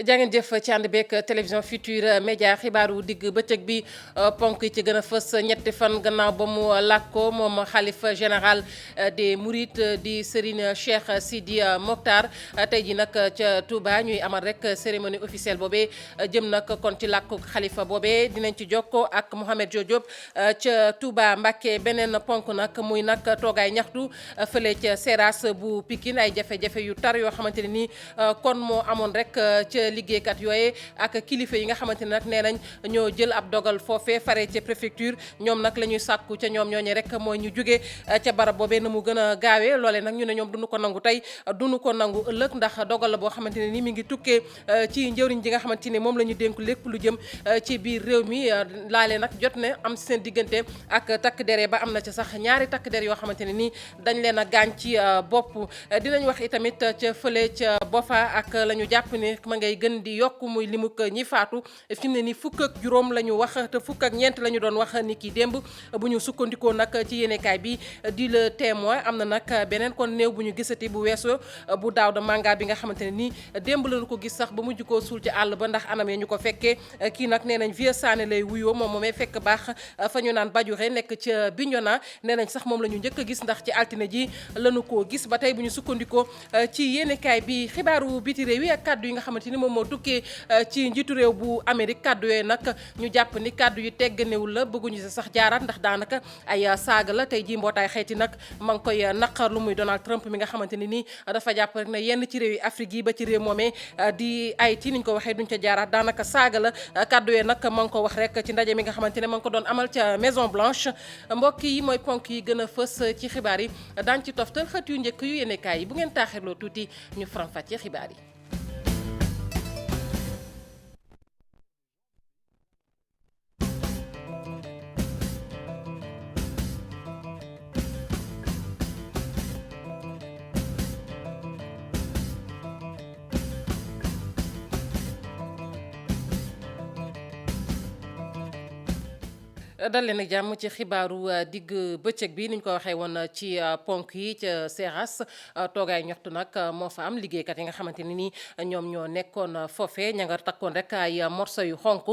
jaa ngeen jëf ci ànd beeg télévision Futurs Médias xibaaru digg bëccëg bi ponk yi ci gën a fës ñetti fan gannaaw ba mu làkkoo moom xalifa général des Mourides di Serigne Cheikh Sidi Mokhtar tey ji nag ca Touba ñuy amal rek cérémonie officielle boobee jëm nag kon ci làkku xalifa boobee dinañ ci jokkoo ak Mouhamed Diop ca Touba Mbacké beneen ponk nag muy nag toogaay ñaxtu fële ca Seras bu Pikine ay jafe-jafe yu tar yoo xamante ne nii kon moo amoon rek ca liggéeykat yooye ak kilifa yi nga xamante ne nag nee nañ ñoo jël ab dogal foofee fare ca préfecture ñoom nag la ñuy sàkku ca ñoom ñooñu rek mooy ñu jóge ca barab boobee na mu gën a gaawee loolee nag ñu ne ñoom duñu ko nangu tey duñu ko nangu ëllëg ndax dogal la boo xamante ne ni mi ngi tukkee ci njëwriñ ji nga xamante ni moom la ñu dénk lépp lu jëm ci biir réew mi laale nag jot ne am seen diggante ak takk der ba am na ca sax ñaari takk der yoo xamante ne nii dañ leen a gaañ ci bopp dinañ wax itamit ca fële ca Bofa ak la ñu jàpp ne ma ngay gën di yokk muy limuk ñi faatu fi mu ne ni fukk ak juróom la ñu wax te fukk ak ñeent la ñu doon wax ni ki démb bu ñu sukkandikoo nag ci yéenekaay bi di Le Témoin am na nag beneen kon néew bu ñu gisati bu weesoo bu Daouda Manga bi nga xamante ne nii démb lañu ko gis sax ba mujj koo suul ci àll ba ndax anam ya ñu ko fekkee kii nag nee nañ Vieux Sané lay wuyoo moom moomee fekk baax fa ñu naan Badiouxe nekk ca Bignona nee nañ sax moom la ñu njëkk a gis ndax ci altine ji lañu koo gis ba tey bu ñu sukkandikoo ci yéenekaay bi xibaaru biti réew yi ak kàddu yi nga xamante ni moom moo tukkee ci njiitu réew bu Amérique kàddu yooyu nag ñu jàpp ni kàddu yu tegganewul la bëgguñu si sax jaaraat ndax daanaka ay saaga la tey jii mbootaay xeeti nag ma ngi koy naqar lu muy Donald Trump mi nga xamante ni nii dafa jàpp rek ne yenn ci réew yi Afrique yi ba ci réew moomee di Haïti niñ ko waxee duñ ca jaaraat daanaka saaga la kàddu yooyu nag ma ngi ko wax rek ci ndaje mi nga xamante ne ma ngi ko doon amal ca Maison Blanche mbokk yi mooy ponk yi gën a fës ci xibaar yi daañ ci toftal xët yu njëkk yu yéenekaay yi bu ngeen taaxirloo tuuti ñu faram-fàccee xibaar yi. dal leen ak jàmm ci xibaaru digg bëccëg bi ni ñu ko waxee woon ci ponk yi ca Seras toogaay ñoxtu nag moo fa am liggéeykat yi nga xamante ni nii ñoom ñoo nekkoon foofe ña nga takkoon rek ay morso yu xonk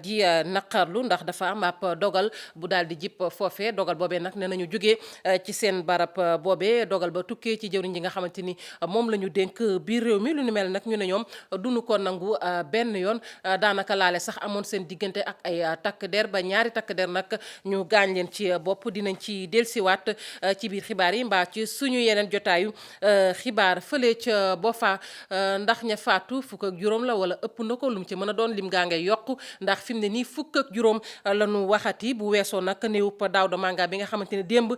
di naqarlu ndax dafa am ab dogal bu daal di jip foofe dogal boobee nag nee nañu jógee ci seen barab boobee dogal ba tukkee ci jëwriñ ji nga xamante ni moom la ñu dénk biir réew mi lu ñu mel nag ñu ne ñoom duñu ko nangu benn yoon daanaka laale sax amoon seen diggante ak ay takk der ba ñaari takk der nag ñu gaañ leen ci bopp dinañ ci delsiwaat ci biir xibaar yi mbaa ci suñu yeneen jotaayu xibaar fële ca Bofa ndax ña faatu fukk ak juróom la wala ëpp na ko lu mu ci mën a doon lim gaa ngay yokk ndax fi mu ne nii fukk ak juróom la ñu waxati bu weesoo nag néew Daouda Manga bi nga xamante ne démb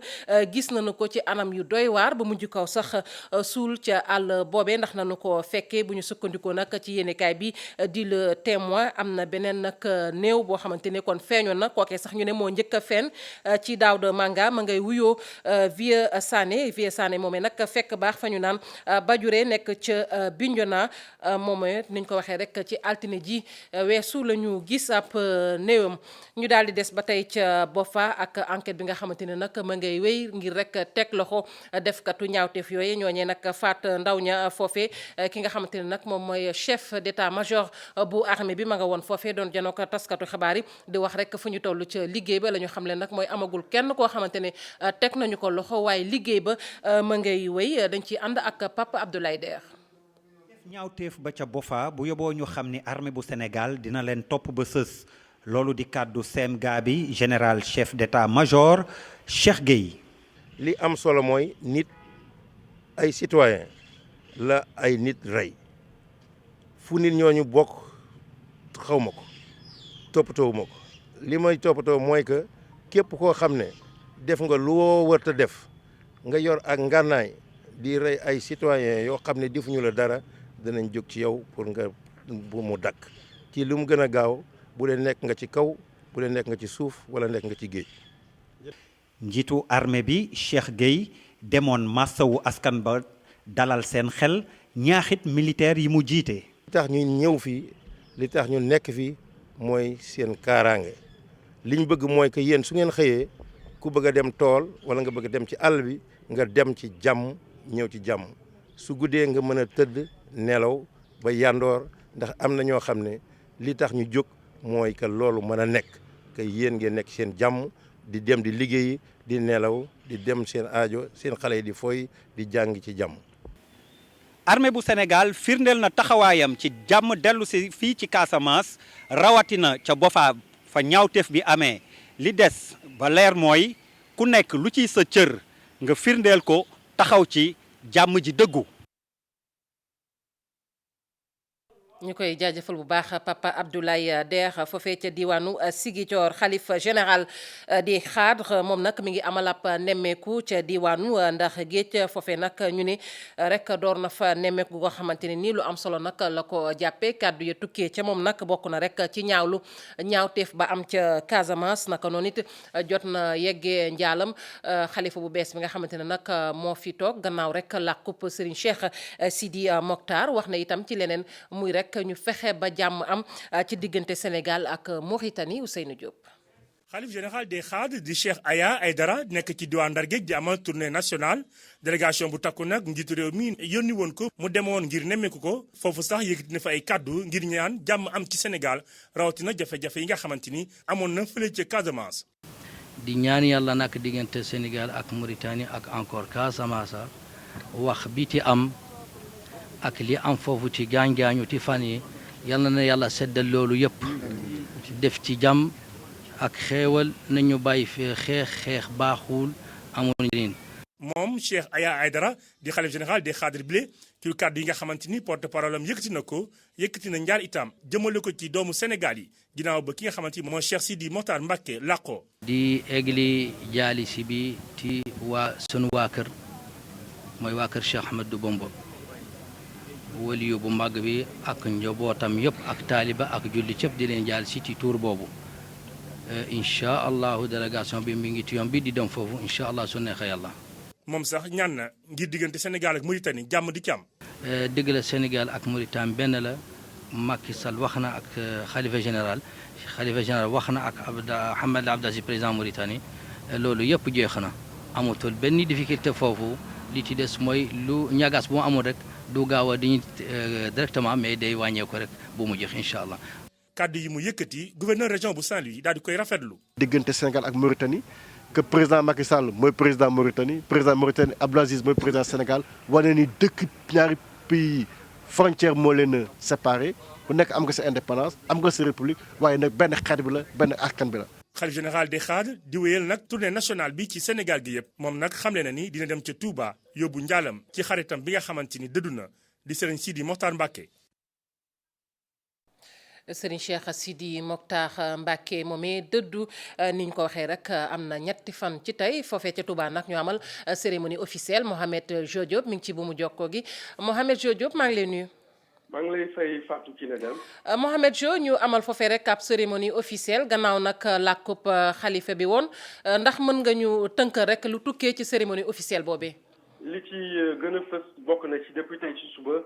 gis nañu ko ci anam yu doy waar ba mujj kaw sax suul ca àll boobee ndax nañu ko fekkee bu ñu sukkandikoo nag ci yéenekaay bi di Le Témoin am na beneen nag néew boo xamante ne kon feeñoon na kookee sax ñu ne moo njëkk a fenn ci Daouda Manga ma ngay wuyoo Vieux Sané moomee nag fekk baax fa ñu naan Badiouxe nekk ca Bignona moomee niñ ko waxee rek ci altine ji weesu la ñu gis ab néewam ñu daal di des ba tey ca Bofa ak enquête bi nga xamante ne nag ma ngay wéy ngir rek teg loxo defkatu ñaawteef yooyu ñooñee nag faat ndaw ña foofe ki nga xamante ne nag moom mooy chef d'état-major bu armée bi ma nga woon foofe doon janoo ko taskatu xibaar yi di wax rek fu ñu toll ca liggéey ba la ñu xam leen nag mooy amagul kenn koo xamante ne teg nañu ko loxo waaye liggéey ba ma ngay wéy dañ ciy ànd ak Papa Abdoulaye Der. ñaawteef ba ca Bofa bu yoboo ñu xam ni armée bu Sénégal dina leen topp ba sës loolu di kàddu CMGA bi général chef d'état-major Cheikh Gueye. li am solo mooy nit ay citoyen la ay nit rey fu nit ñooñu bokk xaw ma ko toppatoo ma ko li may toppatoo mooy que képp koo xam ne def nga lu wërta def nga yor ak ngànnaay di rey ay citoyen yoo xam ne defuñu la dara danañ jóg ci yow pour nga bu mu dakk ci lu mu gën a gaaw bu dee nekk nga ci kaw bu dee nekk nga ci suuf wala nekk nga ci géej. njiitu armée bi Cheikh Gueye demoon massawu askan ba dalal seen xel ñaaxit militaire yi mu jiite. li tax ñu ñëw fii li tax ñu nekk fii mooy seen kaaraange liñ bëgg mooy que yéen su ngeen xëyee ku bëgg a dem tool wala nga bëgg a dem ci àll bi nga dem ci jàmm ñëw ci jàmm su guddee nga mën a tëdd nelaw ba yandoor ndax am na ñoo xam ne li tax ñu jóg mooy que loolu mën a nekk que yéen ngeen nekk seen jàmm di dem di liggéeyi di nelaw di dem seen aajo seen xale yi di foy di jàng ci jàmm. armée bu Sénégal firndeel na taxawaayam ci jàmm dellu si fii ci Casamance rawatina ca Bofa fa ñaawteef bi amee li des ba leer mooy ku nekk lu ciy sa cër nga firndeel ko taxaw ci jàmm ji dëggu. ñu koy jaajëfal bu baax Papa Abdoulaye Der foofee ca diwaanu Ziguinchor xalif général di xaadr moom nag mi ngi amal ab nemmeeku ca diwaanu ndax géej foofee nag ñu ne rek door na fa nemmeeku goo xamante ne nii lu am solo nag la ko jàppee kàddu ya tukkee ca moom nag bokk na rek ci ñaawteef ba am ca Casamance naka noonu it jot na yeggee njaalam xalifa bu bees bi nga xamante ne nag moo fi toog gannaaw rek làkkub Serigne Cheikh Sidi Mokhtar wax na itam ci leneen muy rek ñu fexe ba jàmm am ci diggante Sénégal ak Mauritanie. Ousseynou Diop. xalif général des xaad di Cheikh Aya Aydara nekk ci diwaan Ndar Géej di amal tournée nationale délégation bu takku nag njiitu réew mi yónni woon ko mu demoon ngir nemmeeku ko foofu sax yëkkati na fa ay kàddu ngir ñaan jàmm am ci Sénégal rawatina jafe-jafe yi nga xamante ni amoon na fële ca Casamance. di ñaan yàlla nag diggante Sénégal ak Mauritanie ak encore Casamance wax bi ci am. ak li am foofu ci gaañ-gaañu ci fan yi yal na yàlla seddal loolu yëpp def ci jàmm ak xeewal nañu bàyyi fee xeex baaxul amul njëriñ. moom Cheikh Aya Aydara di xalif général des xaadir bile ci kàddu yi nga xamante ni porte parole am yëkkati na ko yëkkati na njaal itam jëmale ko ci doomu Sénégal yi ginnaaw ba ki nga xamante ni moo Cheikh Sidi Mokhtar Mbacké làqoo. di egli jaali si bi ci sunu waa kër mooy waa kër Cheikh Ahmadou Bamba. waliyu bu màgg bi ak njabootam yëpp ak taaliba ak julli cëpp di leen jaal si ci tuur boobu incha allahu délégation bi mi ngi ci yoon bi di dem foofu incha allah su neexee yàlla. moom sax ñaan na ngir diggante Sénégal ak Mauritanie jàmm di ci am. dëgg la Sénégal ak Mauritanie benn la Macky Sall wax na ak xalifa général wax na ak Ahmed Abdel Aziz président Mauritanie loolu yëpp jeex na amatul benn difficulté foofu li ci des mooy lu ñagas bu mu amul rek. du gaaw a diñu directement mais day wàññeeku rek bu mu jeex incha allah. kàddu yi mu yëkkati gouverneur région bu Saint-Louis daal di koy rafetlu. diggante Sénégal ak Mauritanie que président Macky Sall mooy président Mauritanie Abdoul Aziz mooy président Sénégal wane ni dëkk ñaari pays frontière moo leen séparé ku nekk am nga sa indépendance am nga sa république waaye nag benn xeet bi la benn askan bi la. xalif général des xaad di wéyal nag tournée nationale bi ci Sénégal gi yëpp moom nag xamle na ni dina dem ca Touba yóbbu njaalam ci xaritam bi nga xamante ni dëddu na di Serigne Sidi Mokhtar Mbacké. Serigne Cheikh Sidi Mokhtar Mbacké moomee dëddu ni ñu ko waxee rek am na ñetti fan ci tey foofee ca Touba nag ñu amal cérémonie officielle Mohamed Jo Diop mi ngi ci bu mu jokkoo gi Mohamed Jo Diop maa ngi lay nuyu. maa ngi lay fay Fatou Kiné Deme. Mohamed Jo ñu amal foofee rek ab cérémonie officielle gannaaw nag làkkub xalifa bi woon ndax mën nga ñu tënk rek lu tukkee ci cérémonie officielle boobee. li ci gën a fës bokk na ci depuis tey ci suba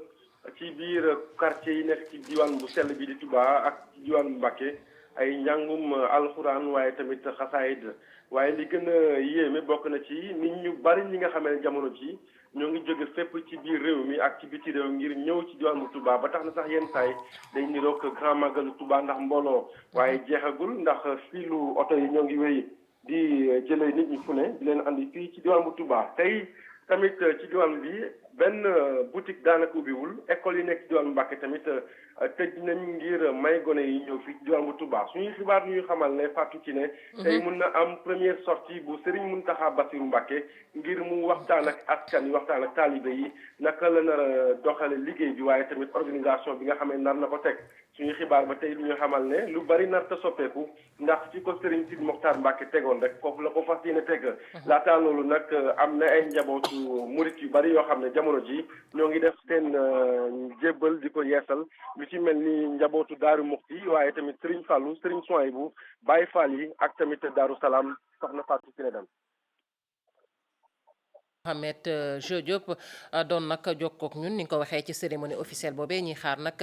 ci biir quartier yi nekk ci diwaan bu sell bi di Touba ak ci diwaan bu Mbacké ay njàngum alxuraan waaye tamit xasaayid waaye li gën a yéeme bokk na ci nit ñu bari ñi nga xamee ne jamono ji ñoo ngi jóge fépp ci biir réew mi ak ci biti réew ngir ñëw ci diwaan bu Touba ba tax na sax yenn saay day niroog grand magalu Touba ndax mbooloo waaye jeexagul ndax fiilu oto yi ñoo ngi wéy di jëlee nit ñi fu ne di leen andi fii ci diwaan bu Touba tey tamit ci diwaan bi benn boutique daanaka ubbiwul école yi nekk ci diwaan bu Mbacké tamit tëj nañ ngir may gone yi ñëw fii ci diwaan bu Touba suñuy xibaar ñuy xamal ne Fatou Kiné tey mun na am première sortie bu Serigne Mountakha Bassirou Mbacké ngir mu waxtaan ak askan yi waxtaan ak taalibe yi naka la nar a doxale liggéey bi waaye tamit organisation bi nga xam ne nar na ko teg suñuy xibaar ba tey lu ñu xamal ne lu bari nar ta soppeeku ndax fi ko Serigne Sidi Mokhtar Mbacké tegoon rek foofu la ko fas yéene teg laataa loolu nag am na ay njabootu murit yu bari yoo xam ne jamono ji ñoo ngi def seen jébbal di ko yeesal lu ci mel ni njabootu Daaru Muxti waaye tamit Serigne Fallou Serigne Souhaïbou Baye Fall yi ak tamit Daaru Salaam soxna Fatou Kiné Deme. Mohamed Diop doon nag jokkook ñun ni nga ko waxee ci cérémonie officielle boobee ñuy xaar nag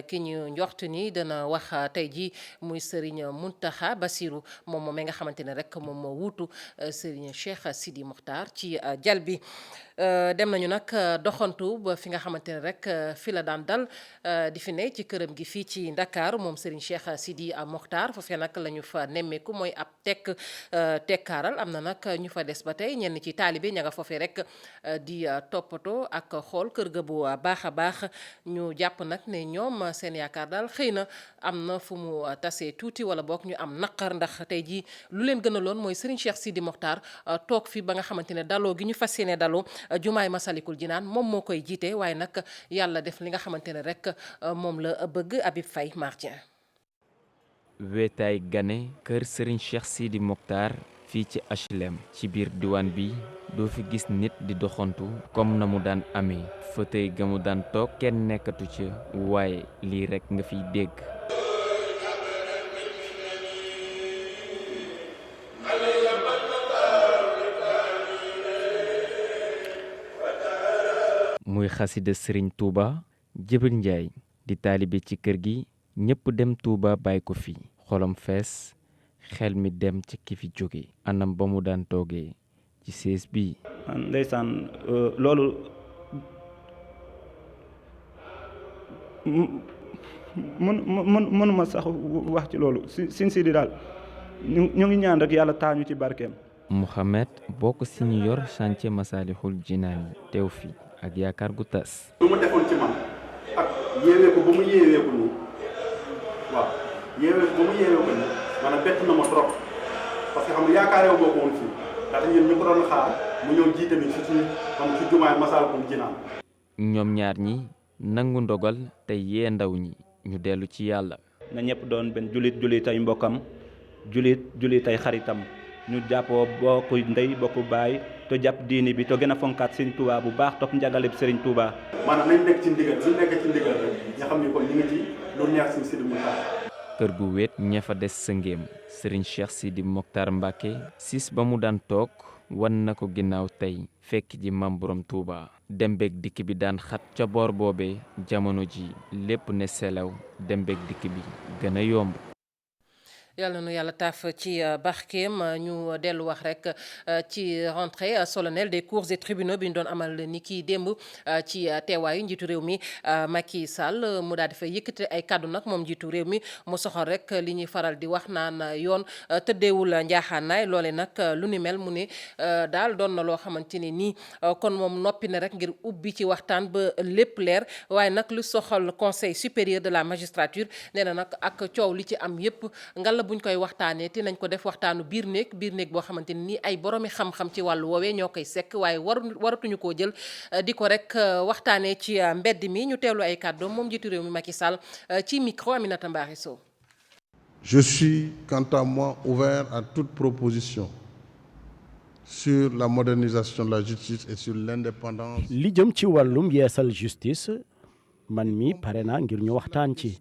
ki ñu njoxt ni dana wax tey jii muy Serigne Mountakha Bassirou moom nga xamante ne rek moom moo wuutu Serigne Cheikh Sidi Mokhtar ci jal bi. dem nañu nag doxantu ba fi nga xamante ne rek fi la daan dal di fi ne ci këram gi fii ci Ndakaaru moom Serigne Cheikh Sidi Mokhtar foofee nag la ñu fa nemmeeku mooy ab tekkaaral am na nag ñu fa des ba tey ñenn ci taalibe ña nga foofee rek di toppatoo ak xool kër ga bu baax a baax ñu jàpp nag ne ñoom seen yaakaar daal xëy na am na fu mu tasee tuuti wala boog ñu am naqar ndax tey jii lu leen gën a loon mooy Serigne Cheikh Sidi Mokhtar toog fi ba nga xamante ne daloo gi ñu fas yéene daloo jumaay Masalikul Jinaan moom moo koy jiite waaye nag yàlla def li nga xamante ne rek moom la bëgg Habib Faye Martien. weetaay gane kër Serigne Cheikh Sidi Mokhtar fii ci HLM ci biir diwaan bi doo fi gis nit di doxantu comme na mu daan amee fauteuil ga mu daan toog kenn nekkatu ca waaye lii rekk nga fiy dégg. muy xasida Serigne Touba Jibril Njaay di taalibe ci kër gi ñépp dem Touba bàyyi ko fi xolam fees xel mi dem ci ki fi jóge anam ba mu daan toogee ci sées bi. ndeysaan loolu mënuma sax wax ci loolu sin si di daal ñu ngi ñaan rek yàlla taañu ci barkeem. Mouhamed bokk si ñu yor chantier Masalikul Jinaan teew fi ak yaakaar gu tas. lu mu defoon ci man ak yeewee ko ba mu yeewee ko nii waaw yeewee ko ba mu yeewee ko nii maanaam bett na ma trop parce que xam nga yaakaaree wu ma ko woon fii ndax ñun ñu ko doon xaar mu ñëw jiite bi ci jumaay Masalikul Jinaan. ñoom ñaar ñi nangu ndogal te yee ndaw ñi ñu dellu ci yàlla. na ñëpp doon benn julit ay mbokkam julit ay xaritam ñu jàppoo bokku ndey bokku baay te jàpp diini bi te gën a fonkaat Serigne Touba bu baax topp njàngale bi Serigne Touba. maanaam nañ nekk ci ndigal suñ nekk ci ndigal rek nga xam ni kon ñu ngi ci lu neex si Sidi Mokhtar. kër gu wéet ña fa des sëngéem Serigne Cheikh Sidi Mokhtar Mbacké siis ba mu daan toog wan na ko ginnaaw tey fekk ji Maam Borom Touba dem beeg dikk bi daan xat ca boor boobee jamono ji lépp ne selew dem beeg dikk bi gën a yomb. yàlla na yàlla taaf ci barkeem ñu dellu wax rek ci rentrée solennelle des cours et tribunaux bi ñu doon amal ni ki démb ci teewaayu njiitu réew mi Macky Sall mu daal di fay yëkkati ay kàddu nag moom njiitu réew mi mu soxal rek li ñuy faral di wax naan yoon tëddeewul njaaxaanaay loole nag lu ni mel mu ne daal doon na loo xamante ne nii kon moom noppi na rek ngir ubbi ci waxtaan ba lépp leer waaye nag lu soxal conseil supérieur de la magistrature nee na nag ak coow li ci am yépp buñ koy waxtaanee te nañ ko def waxtaanu biir néeg boo xamante ni ay boroomi xam-xam ci wàllu woowee ñoo koy sekk waaye waratuñu koo jël di ko rek waxtaanee ci mbedd mi ñu teewlu ay kàddoom moom jiitu réew mi Macky Sall ci micro Aminata Mbaari Sow. Je suis quant à moi ouvert à toute proposition sur la modernisation de la justice et sur l'indépendance. li jëm ci wàllum yeesal justice man mi pare naa ngir ñu waxtaan ci.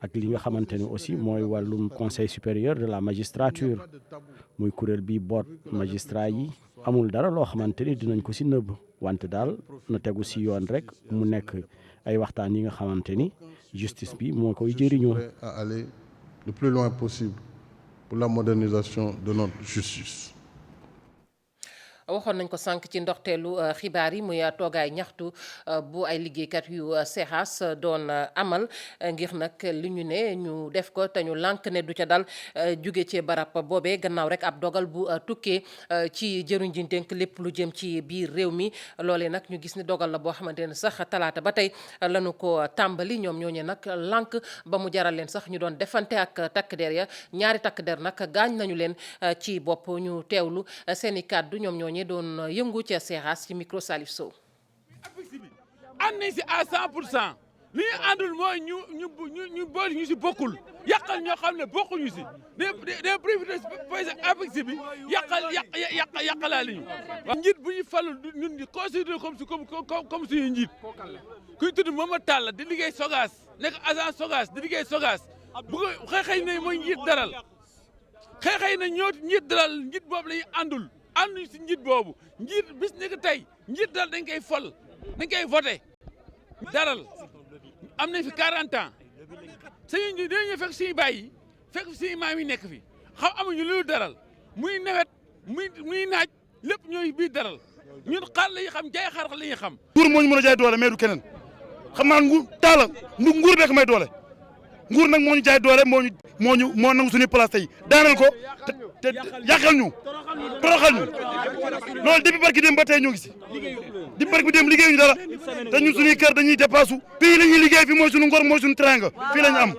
ak li nga xamante ne aussi mooy wàllum conseil supérieur de la magistrature muy kuréel bi boot magistrat yi amul dara loo xamante ni dinañ ko ci nëbb wante daal na tegu ci yoon rek mu nekk ay waxtaan yi nga xamante ni justice bi moo koy jëriñoo. à aller le plus loin possible pour la modernisation de notre justice. waxoon nañ ko sànq ci ndorteelu xibaar yi muy toogaay ñaxtu bu ay liggéeykat yu seexaas doon amal ngir nag li ñu ne ñu def ko te ñu lànk ne du ca dal jóge ci barab boobee gannaaw rek ab dogal bu tukkee ci jëruñ ji dénk lépp lu jëm ci biir réew mi loolee nag ñu gis ni dogal la boo xamante ne sax talaata ba tey lañu ko tàmbali ñoom ñooñu nag lànk ba mu jaral leen sax ñu doon defante ak takk der ya ñaari takk der nag gaañ nañu leen ci bopp ñu teewlu seeni kàddu ñoom ñooñu doon yëngu ca Seras ci micro Salif Sow. ànd nañ si à 100% li ñu àndul mooy ñu boole ñu si bokkul yàqal ñoo xam ne bokkuñu si des profité APEX bi yàqalaale ñu. njiit bu ñu falul ñun ñu considéré comme suñu njiit kuy tudd Mamadou Talla di liggéey Sogas nekk agent Sogas di liggéey Sogas bu ko xëy na mooy njiit daral xëy na ñoo njiit daral njiit boobu la ñu àndul. ànduñu si njiit boobu njiit bis ni que tey njiit dal dañ koy fol dañ koy voté daral am nañ fi 40 ans suñu njiit dañuy fekk suñu baay yi fekk suñu maam yi nekk fi xam amuñu lu daral muy nawet muy naaj lépp ñooy biir daral ñun xar la ñuy xam jaay xar la ñuy xam. nguur moo ñu mën a jaay doole mais du keneen xam naa nguur taala nguur bekk may doole nguur nag moo ñu jaay doole moo nangu suñuy place tey daanal ko te yàqal ñu toroxal ñu loolu depuis barki dem ba tey ñoo ngi si di barki dem liggéeyuñu dara te ñun suñuy kër dañuy dépassu fii la ñuy liggéey fii mooy suñu ngor mooy suñu teranga fii la ñu am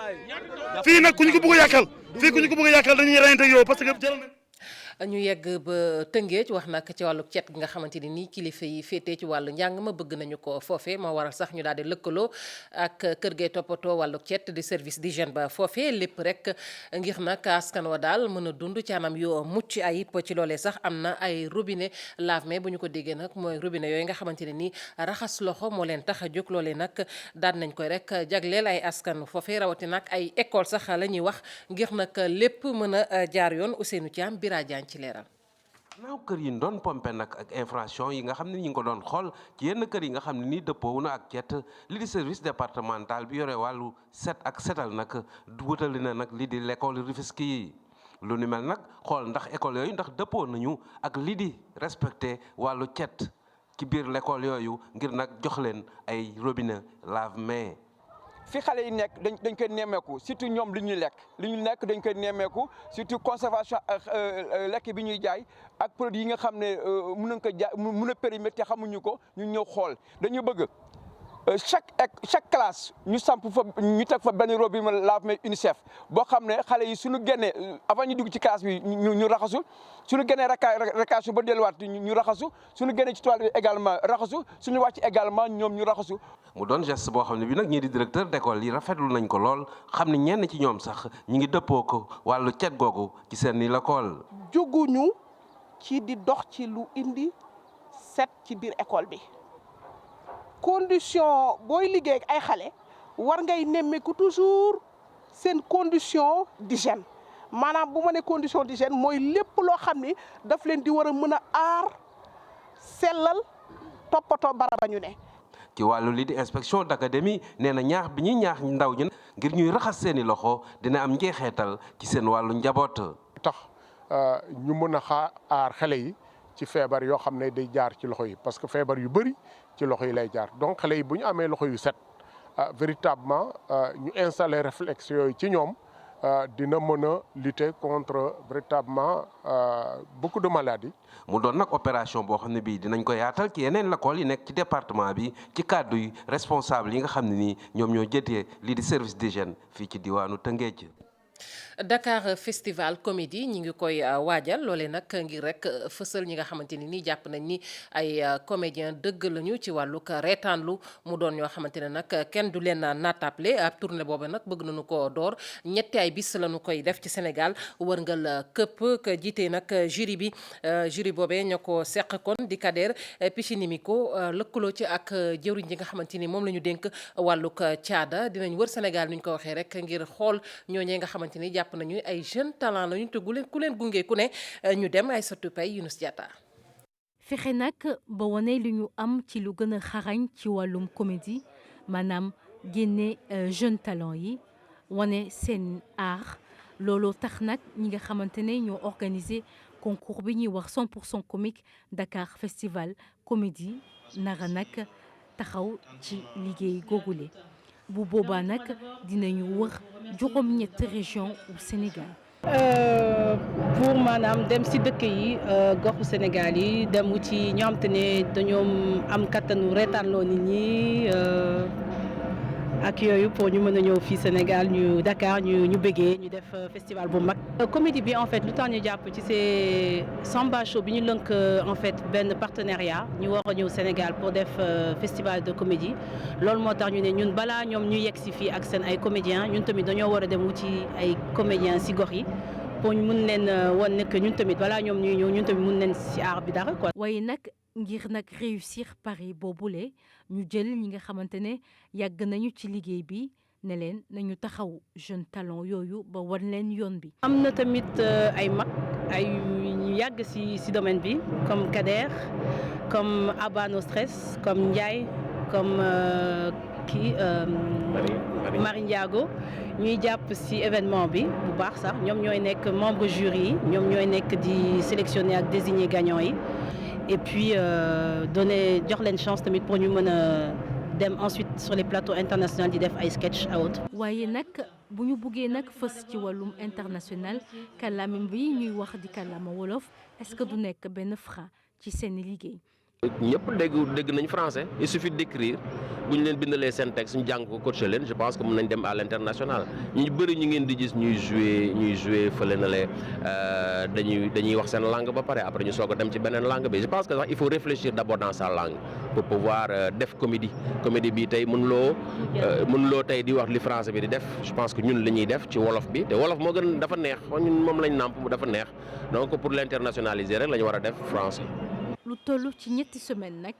fii nag ku ñu ko bëgg a yàqal dañuy reyante ak yow parce que jaral na ñu yegg ba Tëngéej wax nag ci wàllu cet gi nga xamante ni nii kilifa yi féetee ci wàllu njàng ma bëgg nañu ko foofee moo waral sax ñu daal di lëkkaloo ak kër gay toppatoo wàllu cet di service d'hygiène ba foofee lépp rek ngir nag askan wa daal mën a dund ci anam yu mucc ayib ci loolee sax am na ay robinet lave-mains bu ñu ko déggee nag mooy robinet yooyu nga xamante ne nii raxas loxo moo leen tax a jóg loolee nag daan nañ koy rek jagleel ay askan foofee rawati nag ay école sax la ñuy wax ngir nag lépp mën a jaar yoon Ousseynou Thiam Bira Diagne ci leeral. naaw kër yi ñu doon pompe nag ak infraction yi nga xam ne ñu ngi ko doon xool ci yenn kër yi nga xam ne nii dëppoo na ak cet li di service départemental bi yore wàllu set ak setal nag wutali na nag li di l'école Rufisque yi lu ni mel nag xool ndax école yooyu ndax dëppoo nañu ak li di respecté wàllu cet ci biir l'école yooyu ngir nag jox leen ay robinet lave-mains. fi xale yi nekk dañ koy nemmeeku surtout ñoom li ñuy lekk dañ koy nemmeeku surtout conservation ak lekk bi ñuy jaay ak produit yi nga xam ne mën nañ ko jaay mën a périmé te xamuñu ko ñu ñëw xool dañu bëgg chaque classe ñu samp fa ñu teg fa benn robinet lave-mains UNICEF boo xam ne xale yi suñu génnee avant ñu dugg ci classe bi ñu raxasu suñu génnee récréation ba delluwaat ñu raxasu suñu génnee ci toilette bi également raxasu suñu wàcc également ñoom ñu raxasu. mu doon geste boo xam ne bi nag ñii di directeur d'école yi rafetlu nañ ko lool xam ne ñenn ci ñoom sax ñu ngi dëppoo ko wàllu cet googu ci seen ni l'école. jóguñu ci di dox ci lu indi set ci biir école bi condition booy liggéey ak ay xale war ngay nemmeeku toujours seen condition d'hygiène maanaam bu ma ne condition d'hygiène mooy lépp loo xam ni daf leen di war a mën a aar sellal toppatoo baraba ñu ne. ci wàllu lii di inspection d'académie nee na ñaax bi ñuy ñaax ndaw ñi ngir ñuy raxas seeni loxo dina am njeexeetal ci seen wàllu njaboot. tax ñu mën a aar xale yi ci feebar yoo xam ne day jaar ci loxo yi parce que feebar yu bëri ci loxo yi lay jaar donc xale yi bu ñu amee loxo yu set véritablement ñu installer réflexe yooyu ci ñoom dina mën a lutter contre véritablement beaucoup de maladies. mu doon nag opération boo xam ne bii dinañ ko yaatal ci yeneen l'école yi nekk ci département bi ci kàddu yi responsable yi nga xam ne nii ñoom ñoo jëtee lii di service d'hygiène fii ci diwaanu Tëngéej. Dakar Festival Comédie ñi ngi koy waajal loole nag ngir rek fësal ñi nga xamante ni nii jàpp nañ ni ay comédien dëgg lañu ci wàllug reetaanlu mu doon ñoo xamante ne nag kenn du leen naatable ab tournée boobu nag bëgg nañu ko door ñetti ay bis lañu koy def ci Sénégal wërngal këpp ka jiite nag jury bi jury boobee ñoo ko seq kon di Kader Pichinimiko lëkkaloo ci ak jëwriñ ji nga xamante ni moom la ñu dénk wàllug caada dinañ wër Sénégal ni ñu ko waxee rek ngir xool ñooñee nga xamante ni jàpp nañu ay jeune talent lañu te ku leen gunge ku ne ñu dem ay sotti pay Yunus Diatta. fexe nag ba wane li ñu am ci lu gën a xarañ ci wàllum comédie maanaam génne jeune talent yi wane seen art looloo tax nag ñi nga xamante ne ñoo organiser concours bi ñuy wax 100% comique Dakar Festival Comédie nara nag taxaw ci liggéey googule bu boobaa nag dinañu wër juróom-ñetti région au Sénégal. pour maanaam dem ci dëkk yi goxu Sénégal yi dem ci ñoo xam te ne dañoo am kattanu reetaanloo nit ñi ak yooyu pour ñu mën a ñëw fii Sénégal ñu Dakar ñu bëggee ñu def festival bu mag. comédie bi en fait lu tax ñu jàpp ci c'est Samba Show bi ñu lënk en fait benn partenariat ñu war a ñëw Sénégal pour def festival de comédie loolu moo tax ñu ne ñun balaa ñoom ñu yegg si fii ak seen ay comédiens ñun tamit dañoo war a dem wuti ay comédiens si gox yi pour ñu mun leen wan ne que ñun tamit balaa ñoom ñuy ñëw ñun tamit mun leen si aar bi dara quoi. waaye nag ngir nag réussir pari boobule ñu jël ñi nga xamante ne yàgg nañu ci liggéey bi ne leen nañu taxaw jeune talent yooyu ba wan leen yoon bi. am na tamit ay mag ay ñu yàgg ci domaine bi comme Kader comme Abba No Stress comme Ndiaye comme Marie Ndiago ñuy jàpp ci événement bi bu baax sax ñoom ñooy nekk membre jury yi ñoom ñooy nekk di sélectionner ak désigner gagnant yi et puis jox leen chance tamit pour ñu mën a dem ensuite sur les plateaux internationaux di def ay sketch à autres. waaye nag bu ñu buggee nag fës ci wàllum international kàllaama bi ñuy wax di kàllaama wolof est-ce que du nekk benn frein ci seen liggéey. ñëpp dégg nañ français il suffit d'écrire bu ñu leen bindalee seen texte ñu jàng ko coacher leen je pense que mën nañ dem à l'international ñu bëri ñu ngeen di gis ñuy jouer fële na le dañuy wax seen langue ba pare après ñu soog a dem ci beneen langue bi je pense que sax il faut réfléchir d'abord dans sa langue pour pouvoir def comédie bi tey mënuloo tey di wax li français bi di def je pense que ñun li ñuy def ci wolof bi te wolof moo gën dafa neex ñun moom lañ nàmp mu dafa neex donc pour l'internationaliser rek la ñu war a def français. lu toll ci ñetti semaine nag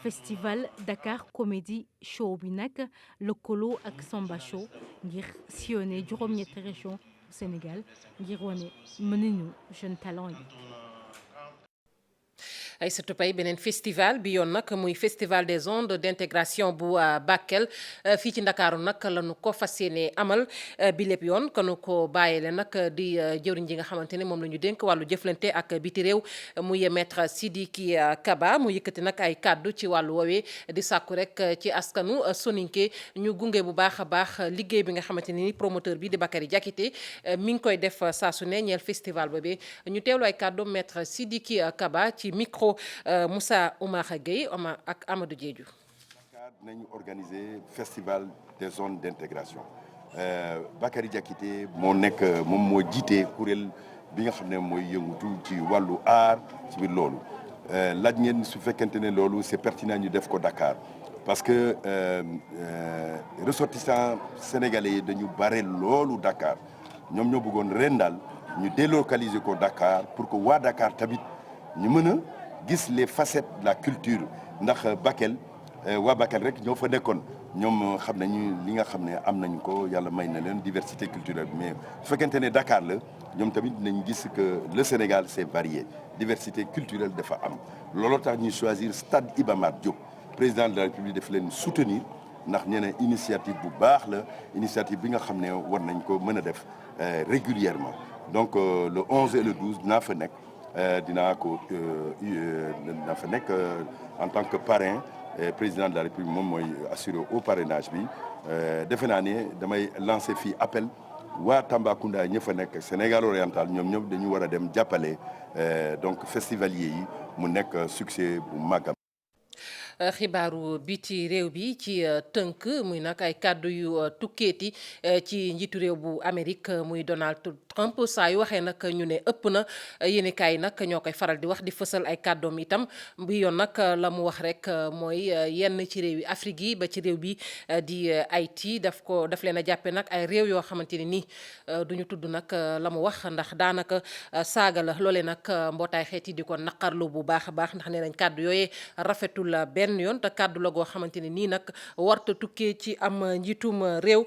festival Dakar Comedy Show bi nag lëkkaloo ak Samba Show ngir sillonner juróom-ñetti région Sénégal ngir wane mënuñu jeune talent yi. Aïssatou Paye beneen festival bi yoon nag muy festival des ondes d'intégration bu Bakel fii ci Ndakaaru nag lañu ko fas yéene amal bi lépp yoon kanu ko bàyyile nag di jëwriñ ji nga xamante ne moom la ñu dénk wàllu jëflante ak biti réew muy maître Sidiki Kaba mu yëkkati nag ay kàddu ci wàllu woowee di sàkku rek ci askanu soninke ñu gunge bu baax a baax liggéey bi nga xamante ne ni promoteur bi di Bakary Diakité mi ngi koy def saa su ne ñeel festival boobee ñu teewlu ay kàddu maître Sidiki Kaba ci micro Moussa Oumar Gueye ak Amadou Diédhiou. dinañu organiser festival des zones d'intégration Bakary Diakité moom moo jiite kuréel bi nga xam ne mooy yëngutu ci wàllu art ci biir loolu laaj ngeen su fekkente ne loolu c'est pertinent ñu def ko Dakar parce que ressortissants sénégalais yi dañu bare loolu Dakar ñoom ñoo bëggoon ren daal ñu délocaliser ko Dakar pour que waa Dakar tamit ñu mën a gis les facettes de la culture ndax Bakel waa Bakel rek ñoo fa nekkoon ñoom xam nañu li nga xam ne am nañu ko yàlla may na leen diversité culturelle mais su fekkente ne Dakar la ñoom tamit dinañ gis que le Sénégal c'est varié diversité culturelle dafa am looloo tax ñuy choisir stade Iba Mar Diop président de la République daf leen soutenir ndax nee na initiative bu baax la initiative bi nga xam ne war nañ ko mën a def régulièrement donc le 11 et le 12 dinaa fa nekk dinaa fa nekk en tant que parrain président de la République moom mooy assuré au parrainage bi defe naa ne damay lancer fii appel waa Tambacounda ña fa nekk Sénégal oriental ñoom ñëpp dañu war a dem jàppale donc festivaliers yi mu nekk succès bu màggam. xibaaru biti réew bi ci tënk muy nag ay kàddu yu tukkeeti ci njiitu réew bu Amérique muy Donald Trump saa yu waxee nag ñu ne ëpp na yéenekaay yi nag ñoo koy faral di wax di fësal ay kàddoom itam bi yoon nag la mu wax rek mooy yenn ci réew yi Afrique yi ba ci réew bi di Haïti daf leen a jàppe nag ay réew yoo xamante ne nii duñu tudd nag la mu wax ndax daanaka saaga la loolee nag mbootaay xeet yi di ko naqarlu bu baax a baax ndax nee nañ kàddu yooyee rafetul benn yoon te kàddu la goo xamante ne nii nag warta tukkee ci am njiitum réew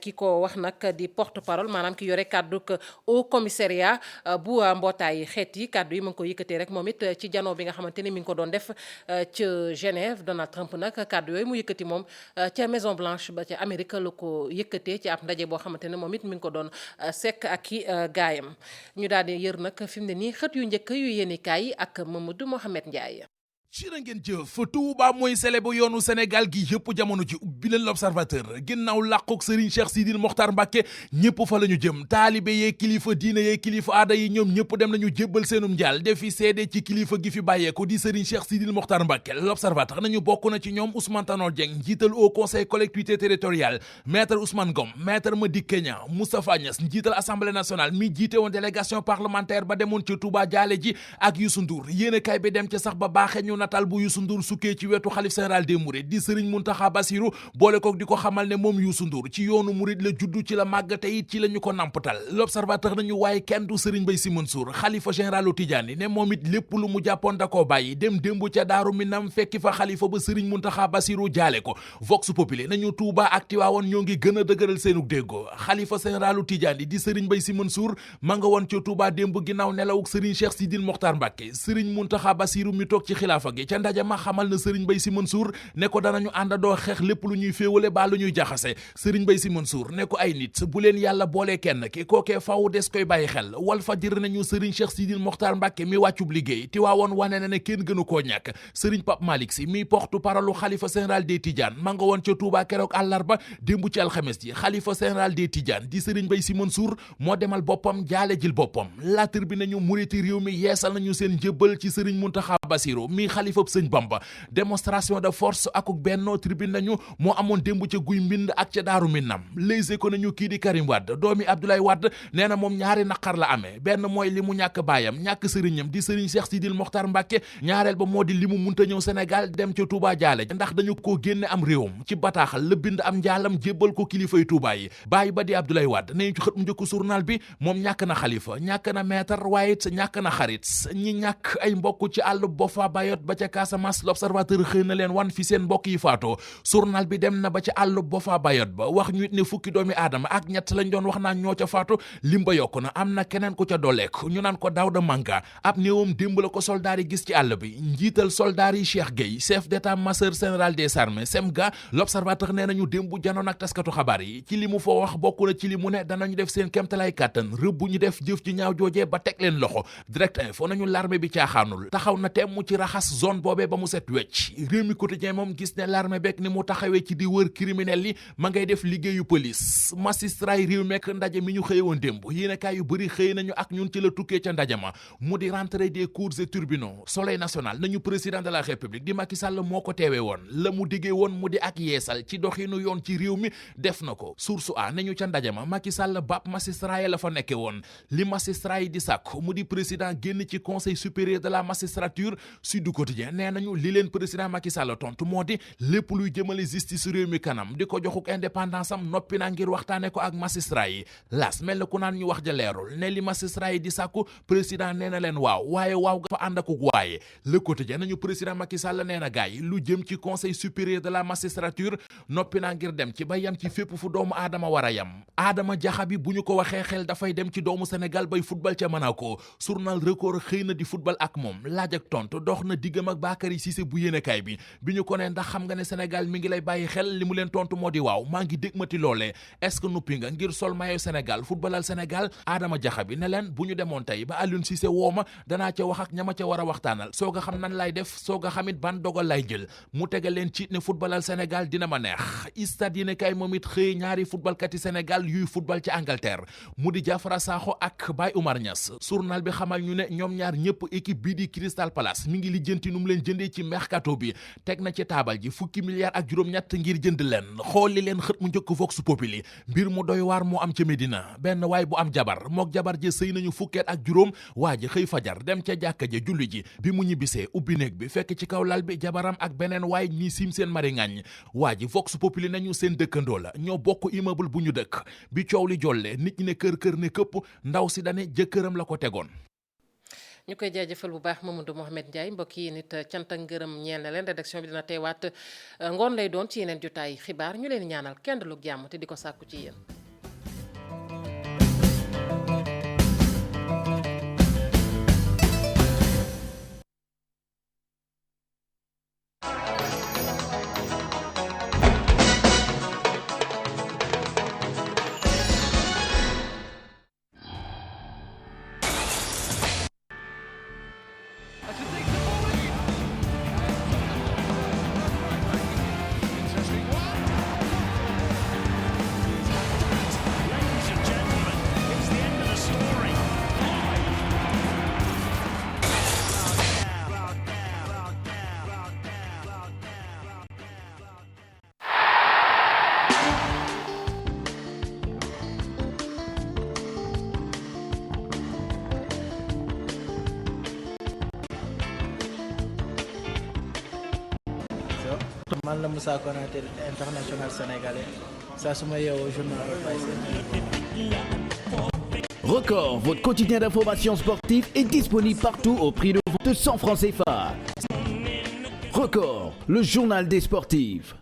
ki ko wax nag di porte parole maanaam ki yore kàddu au commissariat bu mbootaay xeet yi kàddu yi mu ngi ko yëkkatee rek moom it ci janoo bi nga xamante ne mi ngi ko doon def ca Genève Donald Trump nag kàddu yooyu mu yëkkati moom ca Maison Blanche ba ca Amérique la ko yëkkatee ci ab ndaje boo xamante ne moom it mi ngi ko doon sekk ak i gaayam ñu daal di yër nag fi mu ne nii xët yu njëkk yu yéenekaay yi ak Mamadou Mohamed Ndiaye. cirë ngeen jëf Touba mooy sele bu yoonu Sénégal gi yëpp jamono ci ubbi leen l'Observateur ginnaaw làquk Serigne Cheikh Sidil Mokhtar Mbacké ñëpp fa la ñu jëm taalibe yee kilifa diine yee kilifa aada yi ñoom ñëpp dem nañu jébbal seenum njaal defi seede ci kilifa gi fi bàyyeeko di Serigne Cheikh Sidil Mokhtar Mbacké l'Observateur nañu bokk na ci ñoom Ousmane Tanor Dieng njiital au conseil collectivité territoriale maître Ousmane Ngom maître Madické Niang Moustapha Niass njiital assemblée nationale mi jiite woon délégation parlementaire ba demoon ci Touba jaale ji ak Youssou Ndour yéen a kay bi dem ca sax ba baaxee ñu nataal bu Youssou Ndour sukkee ci wetu xalif général des mourides di Serigne Mountakha Bassirou boole kook di ko xamal ne moom Youssou Ndour ci yoonu murid la juddu ci la màgg te it ci la ñu ko nampatal l'observateur nañu waaye kenn du Serigne Mbaye Sy Mansour xalifa généralu Tidiane ne moom it lépp lu mu jàppoon da koo bàyyi dem démb ca Daaru Minam fekki fa xalifa ba Serigne Mountakha Bassirou jaale ko Vox Populi nañu Touba ak Tivaouane ñoo ngi gën a dëgëral seenug déggoo xalifa généralu Tidiane di Serigne Mbaye Sy Mansour ma nga woon ca Touba démb ginnaaw nelawuk Serigne Cheikh Sidil Mokhtar Mbacké Serigne Mountakha Bassirou mi toog ci xilaafa gi ca ndaje ma xamal na Serigne Mbaye Sy Mansour ne ko danañu àndandoo xeex lépp lu ñuy féewale baa lu ñuy jaxase Serigne Mbaye Sy Mansour ne ko ay nit bu leen yàlla boolee kenn ki kookee faw des koy bàyyi xel Walf Fadjri nañu Serigne Cheikh Sidil Mokhtar Mbacké mi wàccub liggéey Tivaouane wane na ne kenn gënu koo ñàkk Serigne Pape Malick Sy mi porte-parole xalifa général des Tidianes ma nga woon ca Touba keroog àllarba démb ci alxames ji xalifa général des Tidianes di Serigne Mbaye Sy Mansour moo demal boppam jaale jil boppam La Tribune nañu muriti réew mi yeesal nañu seen njëbbal ci Serigne Mountakha Bassirou mi xalifab Sëñ Bamba démonstration de force akuk Benno Tribune nañu moo amoon démb ca Guy Mbind ak ca Daaru Minam Les Échos nañu kii di Karim Wade doomi Abdoulaye Wade nee na moom ñaari naqar la amee benn mooy li mu ñàkk baayam ñàkk sëriñam di Serigne Cheikh Sidil Mokhtar Mbacké ñaareel ba moo di li mu munta ñëw Sénégal dem ca Touba jaale ndax dañu koo génne am réewam ci bataaxal la bind am njaalam jébbal ko kilifay Touba yi bàyyi ba di Abdoulaye Wade nañu ci xët mu njëkk journal bi moom ñàkk na xalifa ñàkk na maître waaye it ñàkk na xarit ñi ñàkk ay mbokk ci àll Boffa Bayotte ba ca Casamance l'observateur xëy na leen wan fi seen mbokk yi faatoo journal bi dem na ba ca àll Boffa Bayotte ba wax ñu it ne fukki doomi aadama ak ñett lañ doon wax naan ñoo ca faatu lim ba yokku na am na keneen ku ca dolleek ñu naan ko Daouda Manga ab néewam démb la ko soldaar yi gis ci àll bi njiital soldaar yi Cheikh Gueye chef d'état-major général des armées SEMGA l'observateur nee nañu démb janoon ak taskatu xabaar yi ci li mu foo wax bokk na ci li mu ne danañu def seen kéemtalaay kàttan rëbb bu ñu def jëf ci ñaaw joojee ba teg leen loxo direct info nañu l'armée bi caaxaanul taxaw na temm ci raxas zone boobee ba mu set wecc réew mi quotidien moom gis ne l'armée beeg ni mu taxawee ci di wër criminel yi ma ngay def liggéeyu police magistrat yi réew mekk ndaje mi ñu xëye woon démb yéenekaay yu bëri xëy nañu ak ñun ci la tukkee ca ndaje ma mu di rentrée des cours et tribunaux Soleil national nañu président de la république di Macky Sall moo ko teewee woon la mu diggee woon mu di ak yeesal ci doxinu yoon ci réew mi def na ko source a nañu ca ndaje ma Macky Sall bap magistrat yi la fa nekke woon li magistrat yi di sàkk mu di président génn ci conseil supérieur de la magistrature Sud Quotidien nee nañu li leen président Macky Sall tontu moo di lépp luy jëmale justice réew mi kanam di ko joxuk indépendance am noppi na ngir waxtaane ko ak magistrat yi las mel na ku naan ñu wax ja leerul ne li magistrat yi di sàkku président nee na leen waaw waaye waaw ga fa ànd akuk waaye Le Quotidien nañu président Macky Sall nee na gaay lu jëm ci conseil supérieur de la magistrature noppi na ngir dem ci ba yam ci fépp fu doomu aadama war a yam Adama Diakhabi bu ñu ko waxee xel dafay dem ci doomu Sénégal bay football ca Monaco journal Record xëy na di football ak moom laaj ak tontu dox na diggam ak Bakary Cissé bu yéenekaay bi ñu ko ne ndax xam nga ne Sénégal mi ngi lay bàyyi xel li mu leen tontu moo di waaw maa ngi dégmati loolee est-ce que nuppi nga ngir sol maillot Sénégal footballal Sénégal Adama Diakhabi ne leen bu ñu demoon tey ba Aliou Cissé woo ma danaa ca wax ak ñama ca war a waxtaanal soog a xam nan lay def soog a xamit ban dogal lay jël mu tegal leen ci ne footballal Sénégal dina ma neex stade yéenekaay moom it xëy ñaari footballkat yi Sénégal yuy football ci Angleterre mu di Diafra Sakho ak Baye Oumar Niass journal bi xamal ñu ne ñoom ñaar ñëpp équipe bii di Crystal Palace mi ngi lijjanti nu mu leen jëndee ci mercato bi teg na ci taabal ji fukki milliards ak juróom-ñett ngir jënd leen xooli leen xët mu njëkk Vox Populi mbir mu doy waar moo am ca Medina benn waay bu am jabar mook jabar ji sëy nañu fukkeet ak juróom waa ji xëy fajar dem ca jàkka ja julli ji bi mu ñibbisee ubbi néeg bi fekk ci kaw lal bi jabaram ak beneen waay ñi sim seen mari ngaañ waa ji Vox Populi nañu seen dëkkandoo la ñoo bokk immeuble bu ñu dëkk bi coow li jolle nit ñi ne kër ne këpp ndaw si dane jëkkëram la ko tegoon. ñu koy jaajëfal bu baax Mamadou Mohamed Ndiaye mbokk yi nit cant ak ngërëm ñeel na leen rédaction bi dina teewaat ngoon lay doon ci yeneen jotaay xibaar ñu leen ñaanal kenn dalug jàmm te di ko sàkku ci yéen. la Moussa Konaté international sénégalais saa su ma yeewoo journal Record, votre quotidien d'information sportive est disponible partout au prix de vente de 100 francs CFA. Record, le journal des sportifs.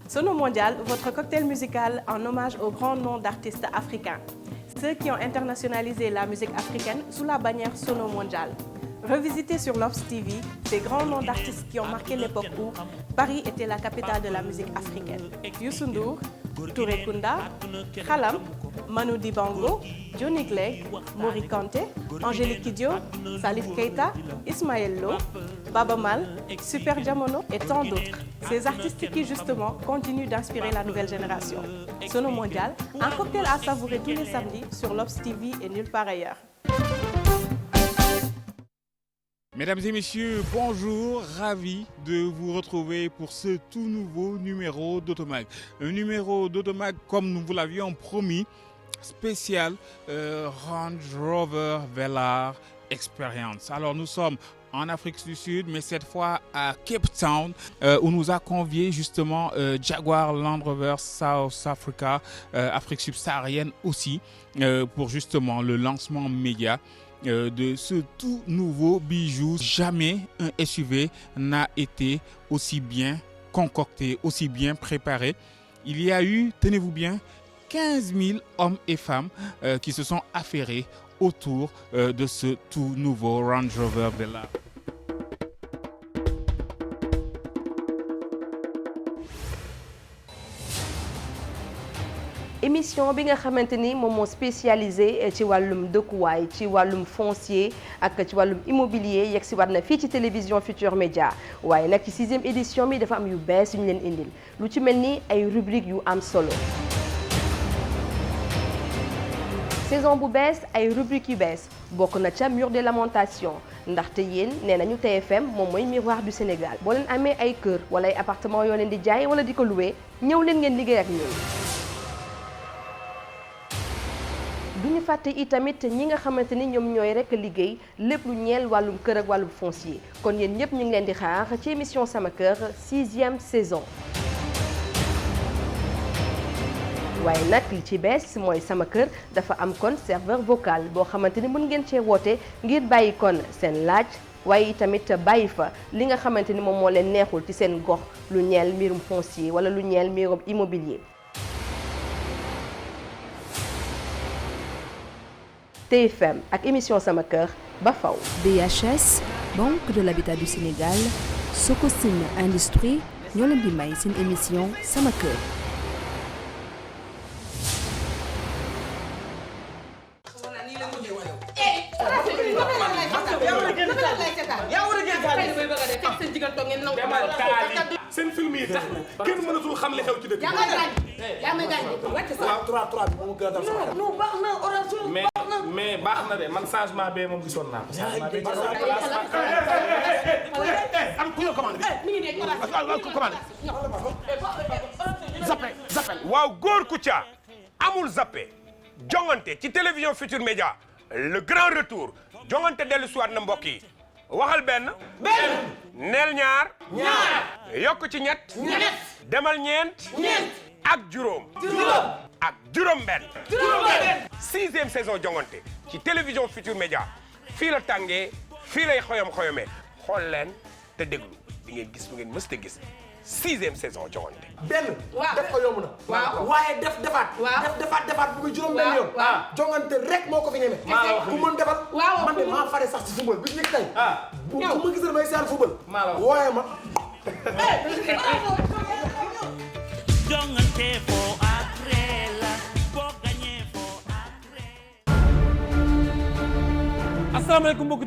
Sono Mondial, votre cocktail musical en hommage aux grands noms d'artistes africains. Ceux qui ont internationalisé la musique africaine sous la bannière Sono Mondial. Revisitez sur Lobs TV ces grands noms d'artistes qui ont marqué l'époque où Paris était la capitale de la musique africaine. Youssou Ndour, Touré Kunda, Khalam, Manu Dibango, Johnny Clegg, Mori Kanté, Angélique Kidjo, Salif Keita, Ismaël Lo, Baba Mal, Super Diamono et tant d'autres. Ces artistes qui justement continuent d'inspirer la nouvelle génération. Sono Mondial, un cocktail à savourer tous les samedis sur Lobs TV et nulle part ailleurs. Mesdames et messieurs, bonjour, ravi de vous retrouver pour ce tout nouveau numéro d'Automag. Un numéro d'Automag comme nous vous l'avions promis, spécial Range Rover Velar Experience. Alors nous sommes en Afrique du Sud, mais cette fois à Cape Town, où nous a convié justement Jaguar Land Rover South Africa, Afrique subsaharienne aussi, pour justement le lancement média de ce tout nouveau bijou. Jamais un SUV n'a été aussi bien concocté, aussi bien préparé. Il y a eu, tenez-vous bien, 15 000 hommes et femmes qui se sont affairés autour de ce tout nouveau Range Rover Velar. émission bi nga xamante ni moom moo spécialisé ci wàllum dëkkuwaay ci wàllum foncier ak ci wàllum immobilier yegg si war na fii ci télévision Futur Média waaye nag ci 6e édition bi dafa am yu bees yu ñu leen indil lu ci mel ni ay rubrique yu am solo. saison bu bees ay rubrique yu bees bokk na ca mur des lamentations ndaxte yéen nee nañu TFM moom mooy miroir du Sénégal boo leen amee ay kër wala ay appartement yoo leen di jaay wala di ko loué ñëw leen ngeen liggéey ak ñoom. duñu fàtte itamit ñi nga xamante ni ñoom ñooy rekk liggéey lépp lu ñeel wàllum kër ak wàllum foncier kon yéen ñëpp ñu ngi leen di xaar ci émission Sama Kër 6e saison. waaye nag li ci bees mooy Sama Kër dafa am kon serveur vocal boo xamante ni mën ngeen cee woote ngir bàyyi kon seen laaj waaye itamit bàyyi fa li nga xamante ni moom moo leen neexul ci seen gox lu ñeel mbirum foncier wala lu ñeel mbirum immobilier. TFM ak émission Sama Kër ba faw. BHS Banque de l'Habitat du Sénégal Sococim Industrie ñoo leen di may seen émission Sama Kër. seen film yi tax na kenn mënatul xam li xew ci dëkk yaa may gaañ wàcc sa 3 bi moom gën a dal sama xel. non baax na orange mais baax na de man changement bee moom gisoon naa ko. am ku ñu commande bi. mi ngi nekk commande. zappel. waaw góor Kouthia amul zappé jongante ci télévision Futur Média le grand retour jongante dellu si waat na mbokk yi waxal benn. neel ñaar. yokk ci ñett. demal ñeent. ak juróom. ak juróom benn. 6e saison jongante ci télévision Futur Média fii la tàngee fii lay xoyom-xoyomee xool leen te déglu di ngeen gis lu ngeen mës te gis 6e saison jongante. benn. waaw def ko yomb na. waaw waaye defaat. defaat bu muy juróom benn yoon. jongante rek moo ko fi ñeme. maa la wax ku mën defal. man de maa fare sax ci football bis ni tey. bu ma gisal may seetaan football. maa la wax wooye ma. jongante foo après la boo gagné foo après. asalaamaaleykum mbokki